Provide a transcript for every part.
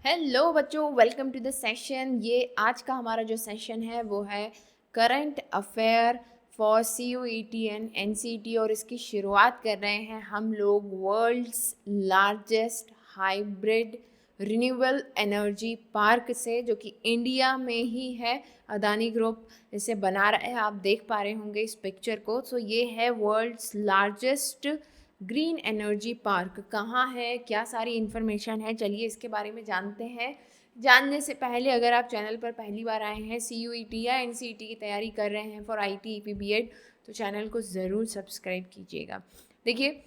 Hello बच्चों, welcome to the session. ये आज का हमारा जो सेशन है वो है current affair for CUET and NCET और इसकी शुरुआत कर रहे हैं हम लोग world's largest hybrid renewable energy park से, जो कि इंडिया में ही है। अदानी ग्रुप इसे बना रहा है, आप देख पा रहे होंगे इस पिक्चर को। सो ये है world's largest green energy park. कहाँ है, क्या सारी इन्फॉर्मेशन है, चलिए इसके बारे में जानते हैं। जानने से पहले अगर आप चैनल पर पहली बार आए हैं, CUET या NCET की तैयारी कर रहे हैं फॉर IT EP BEd, तो चैनल को ज़रूर सब्सक्राइब कीजिएगा। देखिए,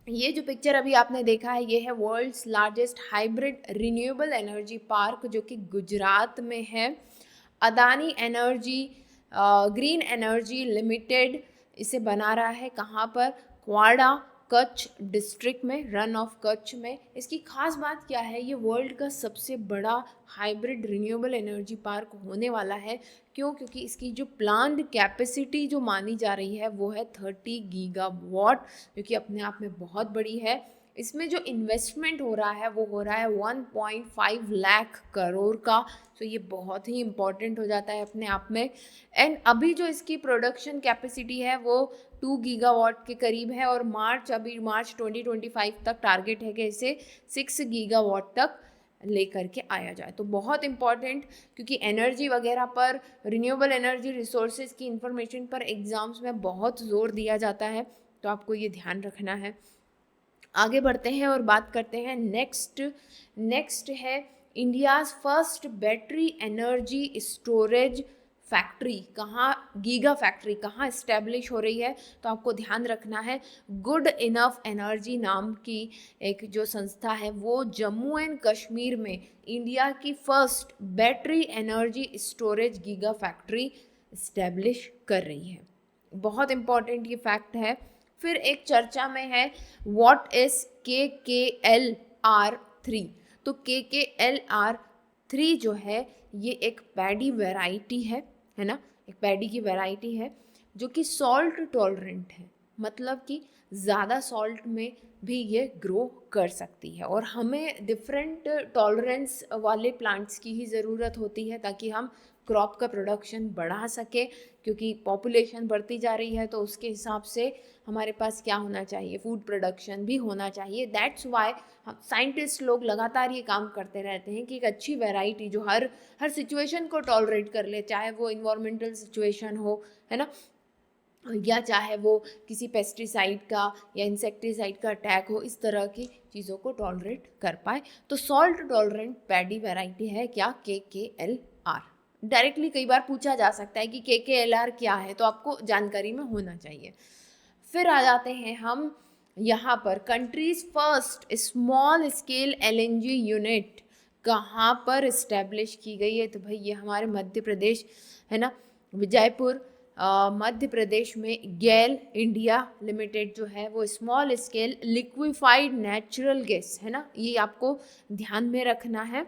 ये जो पिक्चर अभी आपने देखा है ये है world's largest hybrid renewable energy park, जो कि गुजरात में है। Adani energy green energy limited इसे बना रहा है। कहाँ पर? क्वाडा, कच्छ डिस्ट्रिक्ट में, रन ऑफ कच्छ में। इसकी खास बात क्या है, ये वर्ल्ड का सबसे बड़ा हाइब्रिड रिन्यूएबल एनर्जी पार्क होने वाला है। क्यों? क्योंकि इसकी जो प्लान्ड कैपेसिटी जो मानी जा रही है वो है 30 गीगावाट, जो कि अपने आप में बहुत बड़ी है। इसमें जो इन्वेस्टमेंट हो रहा है वो हो रहा है 1.5 लाख करोड़ का। तो ये बहुत ही इम्पॉर्टेंट हो जाता है अपने आप में। एंड अभी जो इसकी प्रोडक्शन कैपेसिटी है वो 2 गीगावाट के करीब है, और मार्च 2025 तक टारगेट है कि इसे 6 गीगावाट तक लेकर के आया जाए। तो बहुत इम्पॉर्टेंट, क्योंकि एनर्जी वगैरह पर, रिन्यूएबल एनर्जी रिसोर्सेज की इंफॉर्मेशन पर एग्जाम्स में बहुत ज़ोर दिया जाता है, तो आपको ये ध्यान रखना है। आगे बढ़ते हैं और बात करते हैं नेक्स्ट है India's first battery energy storage factory. कहाँ गीगा फैक्ट्री कहाँ इस्टेब्लिश हो रही है, तो आपको ध्यान रखना है गुड इनफ एनर्जी नाम की एक जो संस्था है वो जम्मू एंड कश्मीर में इंडिया की first battery energy storage giga factory establish कर रही है। बहुत इम्पॉर्टेंट ये फैक्ट है। फिर एक चर्चा में है व्हाट इज KKLR3। तो KKLR3 जो है ये एक पैडी वैरायटी है ना, एक पैडी की वैरायटी है जो कि सॉल्ट टॉलरेंट है। मतलब कि ज़्यादा सॉल्ट में भी ये ग्रो कर सकती है, और हमें डिफरेंट टॉलरेंस वाले प्लांट्स की ही ज़रूरत होती है ताकि हम क्रॉप का प्रोडक्शन बढ़ा सके। क्योंकि पॉपुलेशन बढ़ती जा रही है तो उसके हिसाब से हमारे पास क्या होना चाहिए, फूड प्रोडक्शन भी होना चाहिए। दैट्स वाई हम साइंटिस्ट लोग लगातार ये काम करते रहते हैं कि एक अच्छी वैरायटी जो हर सिचुएशन को टॉलरेट कर ले, चाहे वो इन्वायरमेंटल सिचुएशन हो, है ना, या चाहे वो किसी पेस्टिसाइड का या इंसेक्टिसाइड का अटैक हो, इस तरह की चीज़ों को टॉलरेट कर पाए। तो सॉल्ट टॉलरेंट पैडी वैरायटी है क्या? KKLR। डायरेक्टली कई बार पूछा जा सकता है कि KKLR क्या है, तो आपको जानकारी में होना चाहिए। फिर आ जाते हैं हम यहाँ पर countries first small scale LNG unit कहाँ पर इस्टेब्लिश की गई है, तो भाई ये हमारे मध्य प्रदेश है ना, विजयपुर मध्य प्रदेश में गेल इंडिया लिमिटेड जो है वो small scale liquefied natural gas है ना, ये आपको ध्यान में रखना है।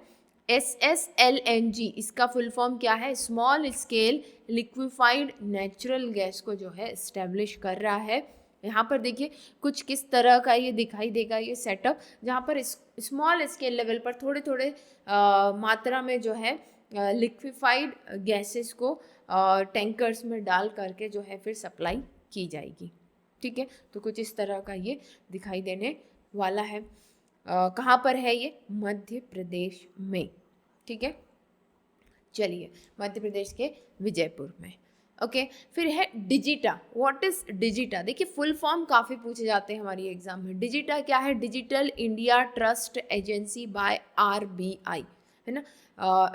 SSLNG इसका फुल फॉर्म क्या है? Small scale liquefied natural gas को जो है इस्टेब्लिश कर रहा है। यहाँ पर देखिए कुछ किस तरह का ये दिखाई देगा ये सेटअप, जहाँ पर स्मॉल स्केल लेवल पर थोड़े थोड़े मात्रा में जो है लिक्विफाइड गैसेस को टैंकर्स में डाल करके जो है फिर सप्लाई की जाएगी। ठीक है, तो कुछ इस तरह का ये दिखाई देने वाला है। कहाँ पर है ये? मध्य प्रदेश में। ठीक है, चलिए मध्य प्रदेश के विजयपुर में। ओके, फिर है डिजिटा। What is डिजिटा? देखिए फुल फॉर्म काफ़ी पूछे जाते हैं हमारी एग्जाम में। डिजिटा क्या है? Digital India trust agency bye RBI, है ना,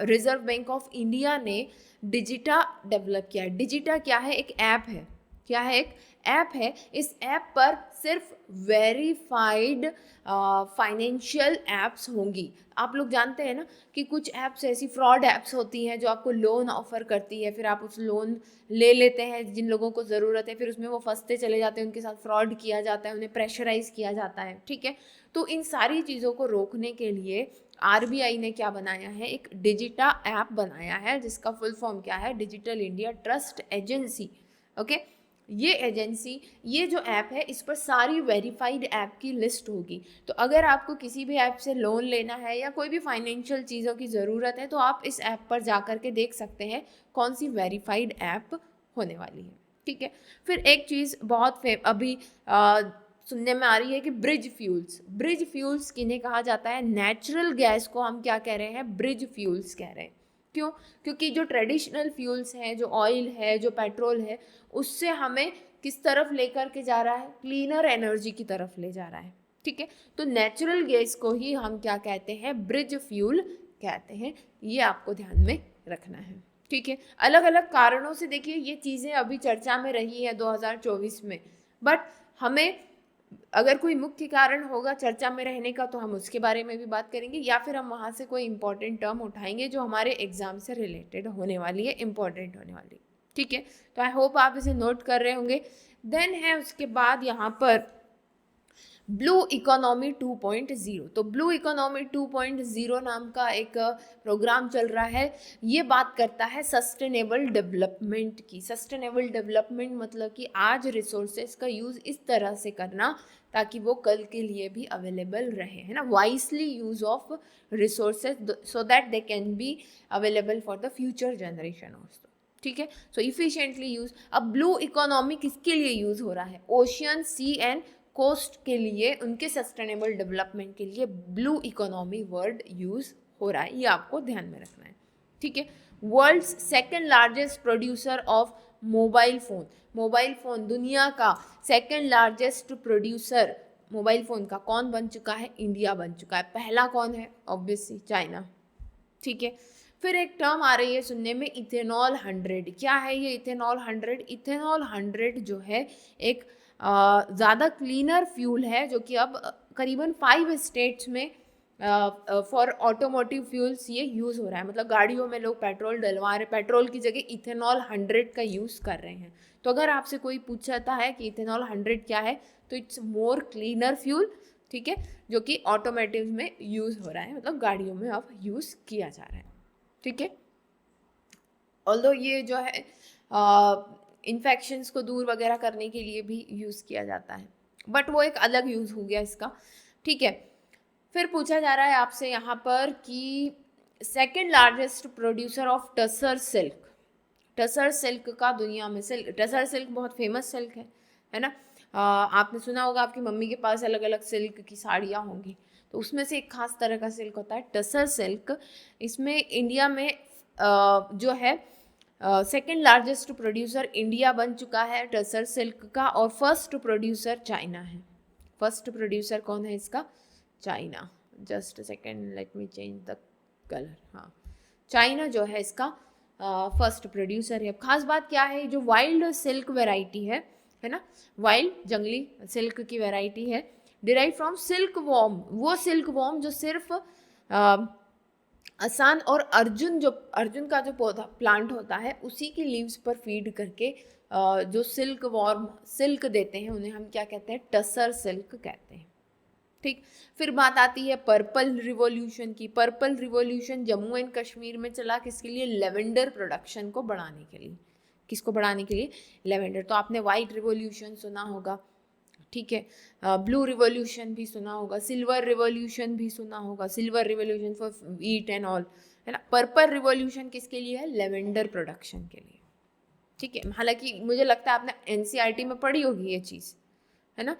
रिजर्व बैंक ऑफ इंडिया ने डिजिटा डेवलप किया है। डिजिटा क्या है? एक ऐप है। क्या है? एक ऐप है। इस ऐप पर सिर्फ वेरीफाइड फाइनेंशियल ऐप्स होंगी। आप लोग जानते हैं ना कि कुछ ऐप्स ऐसी फ्रॉड ऐप्स होती हैं जो आपको लोन ऑफर करती है, फिर आप उस लोन ले लेते हैं जिन लोगों को ज़रूरत है, फिर उसमें वो फंसते चले जाते हैं, उनके साथ फ्रॉड किया जाता है, उन्हें प्रेशराइज किया जाता है। ठीक है, तो इन सारी चीज़ों को रोकने के लिए RBI ने क्या बनाया है? एक डिजिटा ऐप बनाया है जिसका फुल फॉर्म क्या है? Digital India trust agency. Okay, ये एजेंसी, ये जो ऐप है, इस पर सारी वेरीफाइड ऐप की लिस्ट होगी। तो अगर आपको किसी भी ऐप से लोन लेना है या कोई भी फाइनेंशियल चीज़ों की ज़रूरत है तो आप इस ऐप पर जा कर के देख सकते हैं कौन सी वेरीफाइड ऐप होने वाली है। ठीक है। फिर एक चीज़ बहुत अभी सुनने में आ रही है कि ब्रिज फ्यूल्स किन्हें कहा जाता है? नेचुरल गैस को हम क्या कह रहे हैं? ब्रिज फ्यूल्स कह रहे हैं। क्यों? क्योंकि जो ट्रेडिशनल फ्यूल्स हैं, जो ऑयल है, जो पेट्रोल है, उससे हमें किस तरफ लेकर के जा रहा है? क्लीनर एनर्जी की तरफ ले जा रहा है। ठीक है। तो नेचुरल गैस को ही हम क्या कहते हैं? ब्रिज फ्यूल कहते हैं। ये आपको ध्यान में रखना है। ठीक है। अलग अलग कारणों से देखिए ये चीज़ें अभी चर्चा में रही है 2024 में, बट हमें अगर कोई मुख्य कारण होगा चर्चा में रहने का तो हम उसके बारे में भी बात करेंगे, या फिर हम वहाँ से कोई इंपॉर्टेंट टर्म उठाएंगे जो हमारे एग्जाम से रिलेटेड होने वाली है, इंपॉर्टेंट होने वाली है। ठीक है। तो आई होप आप इसे नोट कर रहे होंगे। देन है उसके बाद यहाँ पर ब्लू इकोनॉमी 2.0। तो ब्लू इकोनॉमी 2.0 नाम का एक प्रोग्राम चल रहा है। ये बात करता है सस्टेनेबल डेवलपमेंट की। सस्टेनेबल डेवलपमेंट मतलब कि आज रिसोर्सेज का यूज़ इस तरह से करना ताकि वो कल के लिए भी अवेलेबल रहे, है ना। Wisely use of resources so that they can be available for the future generation also. ठीक है। सो इफिशिएंटली यूज। अब ब्लू इकोनॉमी किसके लिए यूज हो रहा है? ओशियन, सी एंड कोस्ट के लिए, उनके सस्टेनेबल डेवलपमेंट के लिए ब्लू इकोनॉमी वर्ड यूज हो रहा है। ये आपको ध्यान में रखना है। ठीक है। World's second largest producer of mobile phone. Mobile phone दुनिया का second largest producer mobile phone का कौन बन चुका है? इंडिया बन चुका है। पहला कौन है? Obviously China. ठीक है। फिर एक टर्म आ रही है सुनने में, इथेनॉल 100। क्या है ये इथेनॉल 100? इथेनॉल 100 जो है एक ज़्यादा क्लीनर फ्यूल है जो कि अब करीबन 5 स्टेट्स में फॉर ऑटोमोटिव फ्यूल्स ये यूज़ हो रहा है। मतलब गाड़ियों में लोग पेट्रोल डलवा रहे, पेट्रोल की जगह इथेनॉल 100 का यूज़ कर रहे हैं। तो अगर आपसे कोई पूछता है कि इथेनॉल 100 क्या है, तो इट्स मोर क्लीनर फ्यूल। ठीक है। जो कि ऑटोमोटिव में यूज़ हो रहा है, मतलब गाड़ियों में अब यूज़ किया जा रहा है। ठीक है। ऑल्दो ये जो है इन्फेक्शंस को दूर वगैरह करने के लिए भी यूज़ किया जाता है, बट वो एक अलग यूज़ हो गया इसका। ठीक है। फिर पूछा जा रहा है आपसे यहाँ पर कि second largest producer of tussar silk. Tussar silk का दुनिया में टसर सिल्क बहुत फेमस सिल्क है ना। आपने सुना होगा, आपकी मम्मी के पास अलग अलग सिल्क की साड़ियाँ होंगी, तो उसमें से एक खास तरह का सिल्क होता है टसर सिल्क। इसमें इंडिया में जो है सेकेंड लार्जेस्ट प्रोड्यूसर इंडिया बन चुका है टसर सिल्क का, और फर्स्ट प्रोड्यूसर चाइना है। फर्स्ट प्रोड्यूसर कौन है इसका? China. Just second, let me change the colour. हाँ, चाइना जो है इसका फर्स्ट प्रोड्यूसर है। अब खास बात क्या है, जो वाइल्ड सिल्क वेराइटी है ना, वाइल्ड जंगली सिल्क की वेराइटी है, डिराइव फ्रॉम सिल्क वॉर्म। वो सिल्क वॉर्म जो सिर्फ आसान और अर्जुन का जो पौधा प्लांट होता है उसी की लीव्स पर फीड करके जो सिल्क वॉर्म सिल्क देते हैं उन्हें हम क्या कहते हैं? टसर सिल्क कहते हैं। ठीक। फिर बात आती है पर्पल रिवॉल्यूशन की। Purple revolution Jammu and Kashmir में चला, किसके लिए? लेवेंडर प्रोडक्शन को बढ़ाने के लिए। किसको बढ़ाने के लिए? लेवेंडर। तो आपने वाइट रिवॉल्यूशन सुना होगा, ठीक है, ब्लू रिवॉल्यूशन भी सुना होगा, सिल्वर रिवॉल्यूशन भी सुना होगा, silver revolution for wheat and all, है ना। पर्पल रिवॉल्यूशन किसके लिए है? लेवेंडर प्रोडक्शन के लिए। ठीक है। हालांकि मुझे लगता है आपने एनसीईआरटी में पढ़ी होगी ये चीज़, है ना।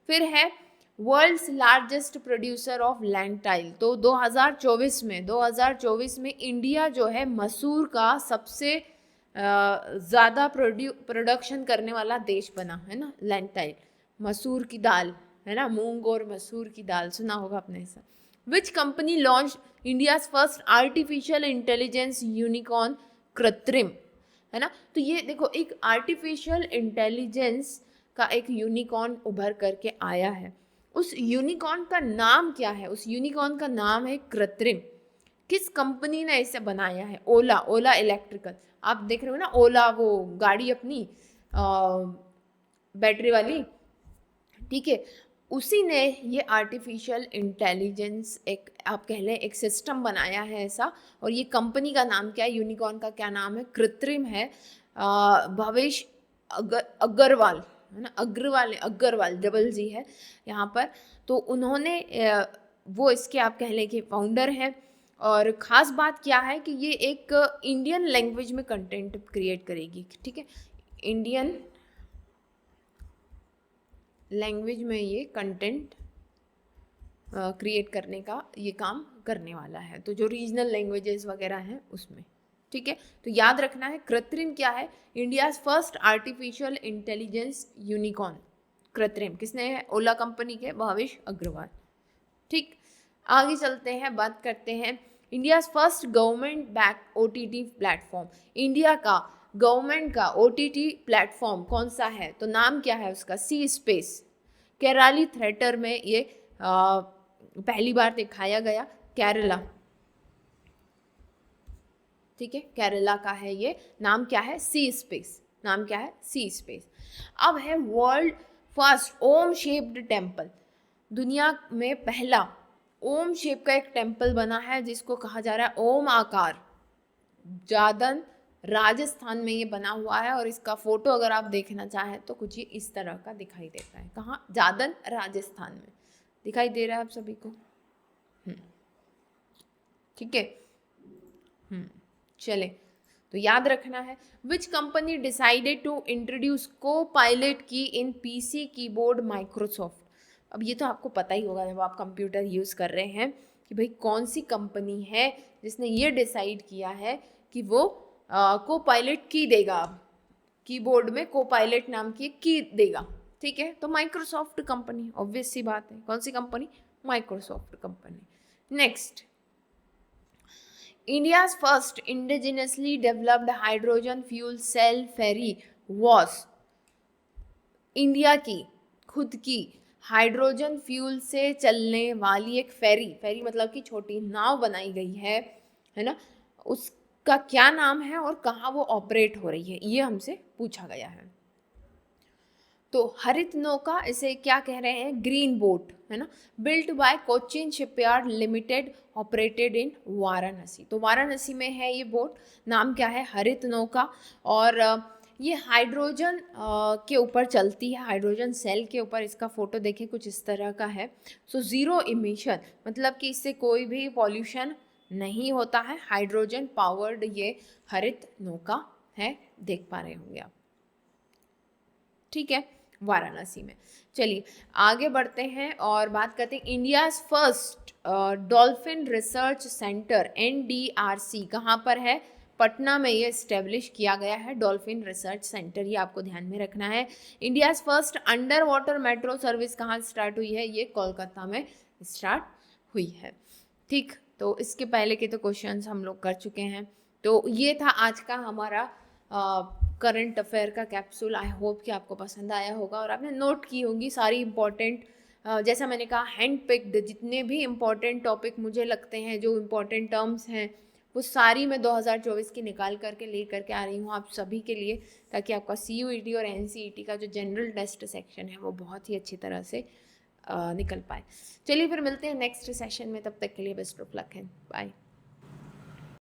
फिर है वर्ल्ड्स लार्जेस्ट प्रोड्यूसर ऑफ लैंटाइल। तो 2024 में इंडिया जो है मसूर का सबसे ज़्यादा प्रोडक्शन करने वाला देश बना, है ना। लैंटाइल मसूर की दाल, है ना, मूंग और मसूर की दाल सुना होगा आपने ऐसा। Which company launch India's first artificial intelligence unicorn कृत्रिम, है ना। तो ये देखो एक आर्टिफिशियल इंटेलिजेंस का एक यूनिकॉर्न उभर करके आया है। उस यूनिकॉर्न का नाम क्या है? उस यूनिकॉर्न का नाम है कृत्रिम। किस कंपनी ने इसे बनाया है? ओला इलेक्ट्रिकल। आप देख रहे हो ना ओला, वो गाड़ी अपनी बैटरी वाली, ठीक है, उसी ने ये आर्टिफिशियल इंटेलिजेंस एक आप कह लें एक सिस्टम बनाया है ऐसा। और ये कंपनी का नाम क्या है? यूनिकॉर्न का क्या नाम है? कृत्रिम है। भविष्य अग्रवाल है ना, अग्रवाल डबल जी है यहाँ पर। तो उन्होंने वो इसके आप कह लें कि फाउंडर हैं। और ख़ास बात क्या है कि ये एक इंडियन लैंग्वेज में कंटेंट क्रिएट करेगी, ठीक है, इंडियन लैंग्वेज में ये कंटेंट क्रिएट करने का ये काम करने वाला है, तो जो रीजनल लैंग्वेजेस वगैरह हैं उसमें, ठीक है। तो याद रखना है कृत्रिम क्या है, India's first artificial intelligence unicorn. कृत्रिम किसने है, ओला कंपनी के भावेश अग्रवाल, ठीक। आगे चलते हैं, बात करते हैं India's first government back OTT platform. India का गवर्नमेंट का ओटीटी प्लेटफॉर्म कौन सा है, तो नाम क्या है उसका, सी स्पेस। केराली थिएटर में ये पहली बार दिखाया गया, केरला, ठीक है, केरला का है ये, नाम क्या है, सी स्पेस, नाम क्या है, सी स्पेस। अब है वर्ल्ड फर्स्ट ओम शेप्ड टेम्पल। दुनिया में पहला ओम शेप का एक टेम्पल बना है जिसको कहा जा रहा है ओम आकार। जादन राजस्थान में ये बना हुआ है और इसका फोटो अगर आप देखना चाहें तो कुछ ये इस तरह का दिखाई देता है। कहाँ, जादन राजस्थान में दिखाई दे रहा है आप सभी को, ठीक है। चले, तो याद रखना है which company decided to introduce Copilot key in PC keyboard Microsoft. अब ये तो आपको पता ही होगा जब आप कंप्यूटर यूज़ कर रहे हैं कि भाई कौन सी कंपनी है जिसने ये डिसाइड किया है कि वो को पायलट की देगा, कीबोर्ड में को पायलट नाम की की देगा, ठीक है। तो माइक्रोसॉफ्ट कंपनी, ऑब्वियस सी बात है, कौन सी company, Microsoft company. Next, India's first indigenously developed hydrogen fuel cell ferry was. India की खुद की हाइड्रोजन फ्यूल से चलने वाली एक फेरी, फेरी मतलब कि छोटी नाव बनाई गई है ना, उसका क्या नाम है और कहाँ वो ऑपरेट हो रही है, ये हमसे पूछा गया है। तो हरित नौका, इसे क्या कह रहे हैं, ग्रीन बोट, है ना, built by Cochin shipyard limited, operated in Varanasi. तो वाराणसी में है ये बोट, नाम क्या है, हरित नौका। और ये हाइड्रोजन के ऊपर चलती है, हाइड्रोजन सेल के ऊपर। इसका फोटो देखें, कुछ इस तरह का है। सो ज़ीरो इमिशन, मतलब कि इससे कोई भी पॉल्यूशन नहीं होता है। हाइड्रोजन पावर्ड ये हरित नौका है, देख पा रहे होंगे आप, ठीक है, वाराणसी में। चलिए आगे बढ़ते हैं और बात करते हैं India's first dolphin research centre NDRC कहाँ पर है, पटना में ये इस्टेब्लिश किया गया है डॉल्फिन रिसर्च सेंटर, ये आपको ध्यान में रखना है। India's first under water metro service कहाँ स्टार्ट हुई है, ये कोलकाता में स्टार्ट हुई है, ठीक। तो इसके पहले के तो क्वेश्चंस हम लोग कर चुके हैं। तो ये था आज का हमारा करंट अफेयर का कैप्सूल। आई होप कि आपको पसंद आया होगा और आपने नोट की होंगी सारी इम्पॉर्टेंट, जैसा मैंने कहा हैंड पिक्ड, जितने भी इम्पॉर्टेंट टॉपिक मुझे लगते हैं, जो इम्पॉर्टेंट टर्म्स हैं, वो सारी मैं 2024 की निकाल करके ले करके आ रही हूँ आप सभी के लिए, ताकि आपका CUET और NCET का जो जनरल टेस्ट सेक्शन है वो बहुत ही अच्छी तरह से निकल पाए। चलिए फिर मिलते हैं नेक्स्ट सेशन में, तब तक के लिए बेस्ट ऑफ लक है, बाय।